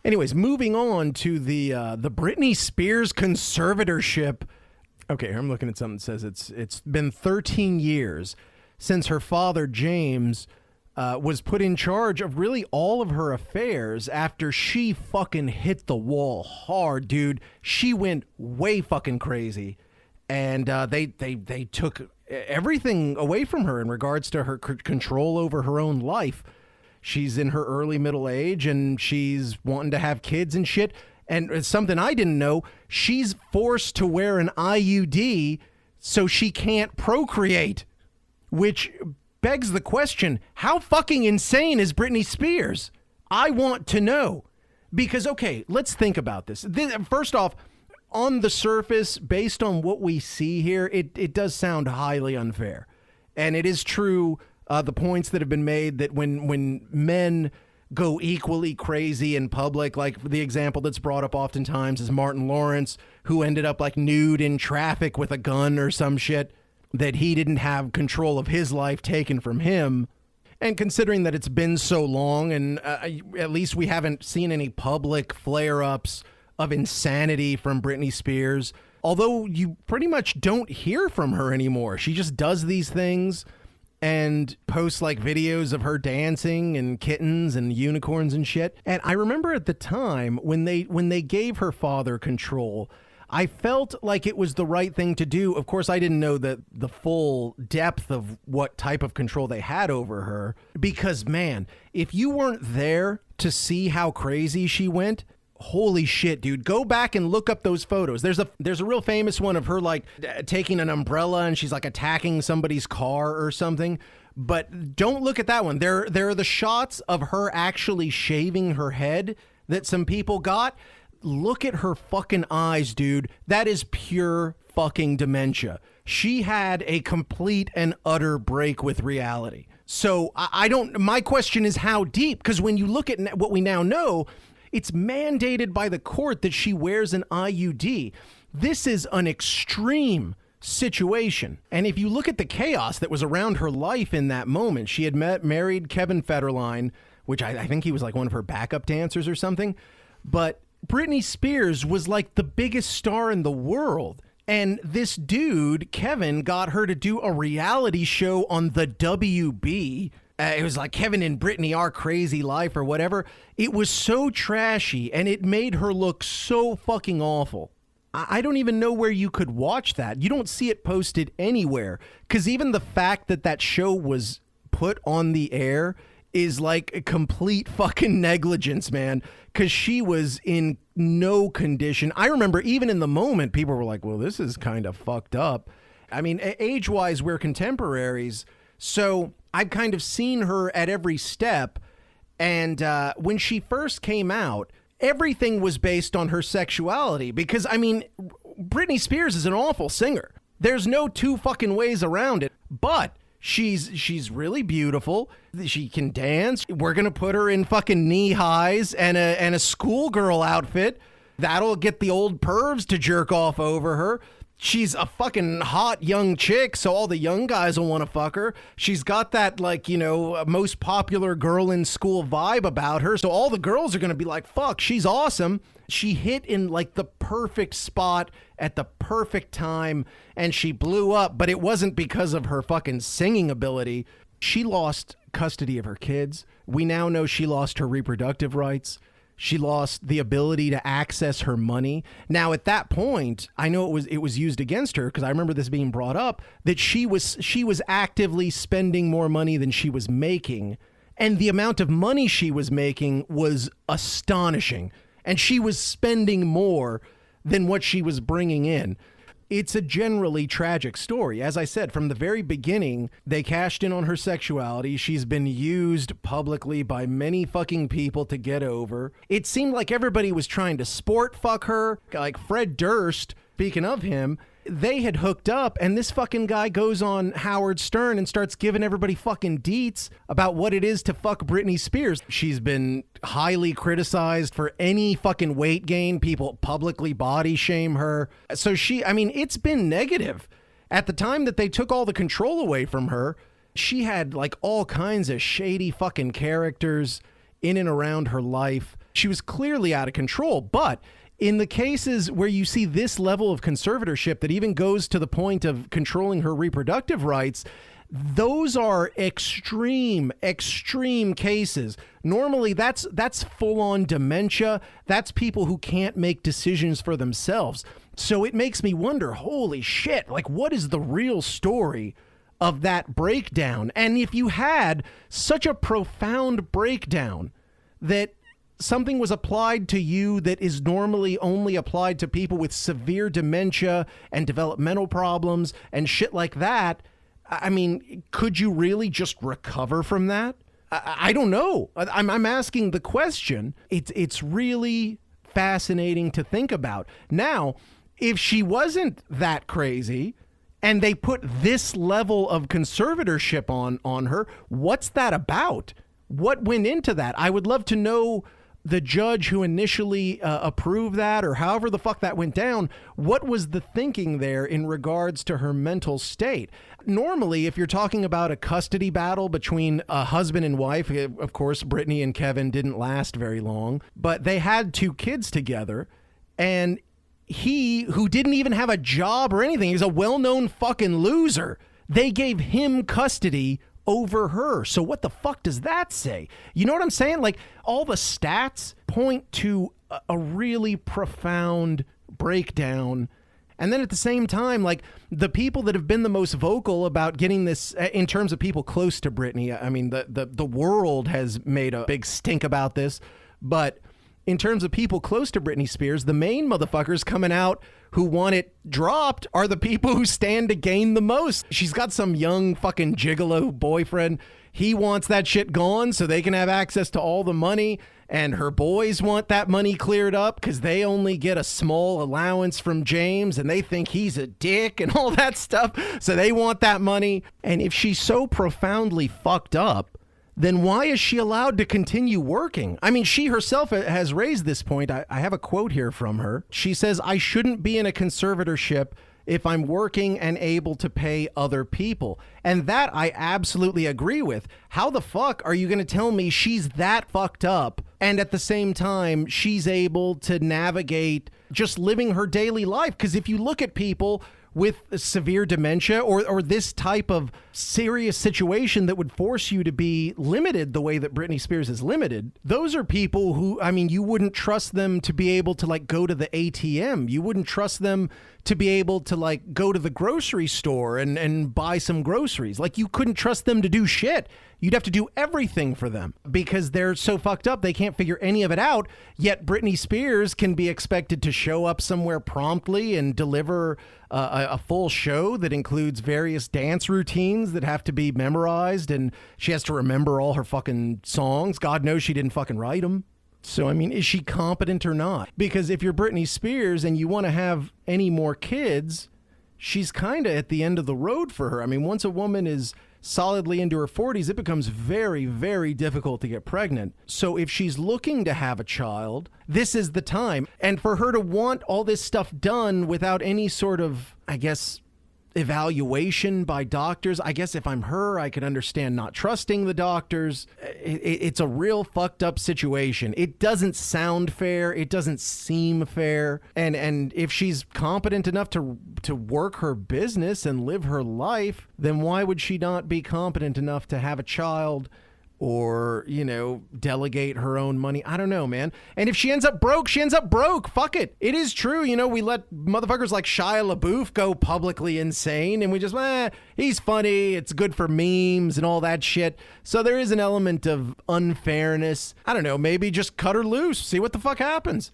Anyways, moving on to the Britney Spears conservatorship. Okay, here I'm looking at something that says it's been 13 years since her father, James, was put in charge of really all of her affairs after she fucking hit the wall hard, dude. She went way fucking crazy. And they took everything away from her in regards to her control over her own life. She's in her early middle age and she's wanting to have kids and shit. And it's something I didn't know. She's forced to wear an IUD so she can't procreate, which begs the question, how fucking insane is Britney Spears? I want to know. Because, okay, let's think about this. First off, on the surface, based on what we see here, it does sound highly unfair. And it is true, the points that have been made that when men go equally crazy in public, like the example that's brought up oftentimes is Martin Lawrence, who ended up like nude in traffic with a gun or some shit, that he didn't have control of his life taken from him. And considering that it's been so long and at least we haven't seen any public flare-ups of insanity from Britney Spears, although you pretty much don't hear from her anymore. She just does these things and posts like videos of her dancing and kittens and unicorns and shit. And I remember at the time when they gave her father control, I felt like it was the right thing to do. Of course, I didn't know the full depth of what type of control they had over her, because man, if you weren't there to see how crazy she went, holy shit, dude, go back and look up those photos. There's a real famous one of her like taking an umbrella and she's like attacking somebody's car or something. But don't look at that one. There are the shots of her actually shaving her head that some people got. Look at her fucking eyes, dude. That is pure fucking dementia. She had a complete and utter break with reality. So my question is how deep? Because when you look at what we now know, it's mandated by the court that she wears an IUD. This is an extreme situation. And if you look at the chaos that was around her life in that moment, she had married Kevin Federline, which I think he was like one of her backup dancers or something. But Britney Spears was like the biggest star in the world. And this dude, Kevin, got her to do a reality show on the WB. It was like Kevin and Britney, Our Crazy Life or whatever. It was so trashy and it made her look so fucking awful. I don't even know where you could watch that. You don't see it posted anywhere. Because even the fact that show was put on the air is like a complete fucking negligence, man. Because she was in no condition. I remember even in the moment, people were like, well, this is kind of fucked up. I mean, age-wise, we're contemporaries. So I've kind of seen her at every step. And when she first came out, everything was based on her sexuality. Because, I mean, Britney Spears is an awful singer. There's no two fucking ways around it. But she's really beautiful. She can dance. We're going to put her in fucking knee highs and a schoolgirl outfit. That'll get the old pervs to jerk off over her. She's a fucking hot young chick, so all the young guys will want to fuck her. She's got that, like, you know, most popular girl in school vibe about her, so all the girls are going to be like, fuck, she's awesome. She hit in, like, the perfect spot at the perfect time, and she blew up, but it wasn't because of her fucking singing ability. She lost custody of her kids. We now know she lost her reproductive rights. She lost the ability to access her money. Now, at that point, I know it was used against her because I remember this being brought up, that she was actively spending more money than she was making. And the amount of money she was making was astonishing. And she was spending more than what she was bringing in. It's a generally tragic story. As I said, from the very beginning, they cashed in on her sexuality. She's been used publicly by many fucking people to get over. It seemed like everybody was trying to sport fuck her. Like Fred Durst, speaking of him, they had hooked up, and this fucking guy goes on Howard Stern and starts giving everybody fucking deets about what it is to fuck Britney Spears. She's been highly criticized for any fucking weight gain. People publicly body shame her. So it's been negative. At the time that they took all the control away from her, she had like all kinds of shady fucking characters in and around her life. She was clearly out of control. But in the cases where you see this level of conservatorship that even goes to the point of controlling her reproductive rights, those are extreme cases. Normally, that's full-on dementia. That's people who can't make decisions for themselves. So it makes me wonder, holy shit, like, what is the real story of that breakdown? And if you had such a profound breakdown that something was applied to you that is normally only applied to people with severe dementia and developmental problems and shit like that, I mean, could you really just recover from that? I don't know. I'm asking the question. It's really fascinating to think about. Now, if she wasn't that crazy and they put this level of conservatorship on her, what's that about? What went into that? I would love to know the judge who initially approved that, or however the fuck that went down. What was the thinking there in regards to her mental state? Normally, if you're talking about a custody battle between a husband and wife, of course, Britney and Kevin didn't last very long, but they had 2 kids together, and he, who didn't even have a job or anything, he's a well-known fucking loser, they gave him custody over her. So what the fuck does that say? You know what I'm saying? Like, all the stats point to a really profound breakdown. And then at the same time, like, the people that have been the most vocal about getting this, in terms of people close to Britney, I mean, the world has made a big stink about this, but in terms of people close to Britney Spears, the main motherfuckers coming out who want it dropped are the people who stand to gain the most. She's got some young fucking gigolo boyfriend. He wants that shit gone so they can have access to all the money. And her boys want that money cleared up because they only get a small allowance from James and they think he's a dick and all that stuff. So they want that money. And if she's so profoundly fucked up, then why is she allowed to continue working? I mean, she herself has raised this point. I have a quote here from her. She says, "I shouldn't be in a conservatorship if I'm working and able to pay other people." And that I absolutely agree with. How the fuck are you going to tell me she's that fucked up and at the same time she's able to navigate just living her daily life? Because if you look at people with severe dementia or this type of serious situation that would force you to be limited the way that Britney Spears is limited, those are people who, I mean, you wouldn't trust them to be able to, like, go to the ATM. You wouldn't trust them to be able to, like, go to the grocery store and buy some groceries. Like, you couldn't trust them to do shit. You'd have to do everything for them because they're so fucked up they can't figure any of it out. Yet Britney Spears can be expected to show up somewhere promptly and deliver a full show that includes various dance routines that have to be memorized, and she has to remember all her fucking songs. God knows she didn't fucking write them. So, I mean, is she competent or not? Because if you're Britney Spears and you want to have any more kids, she's kind of at the end of the road for her. I mean, once a woman is solidly into her 40s, it becomes very, very difficult to get pregnant. So if she's looking to have a child, this is the time. And for her to want all this stuff done without any sort of, I guess, evaluation by doctors. I guess if I'm her, I could understand not trusting the doctors. It's a real fucked up situation. It doesn't sound fair. It doesn't seem fair. And if she's competent enough to work her business and live her life, then why would she not be competent enough to have a child or, you know, delegate her own money? I don't know, man. And if she ends up broke, she ends up broke. Fuck it. It is true. You know, we let motherfuckers like Shia LaBeouf go publicly insane and we just, he's funny. It's good for memes and all that shit. So there is an element of unfairness. I don't know. Maybe just cut her loose. See what the fuck happens.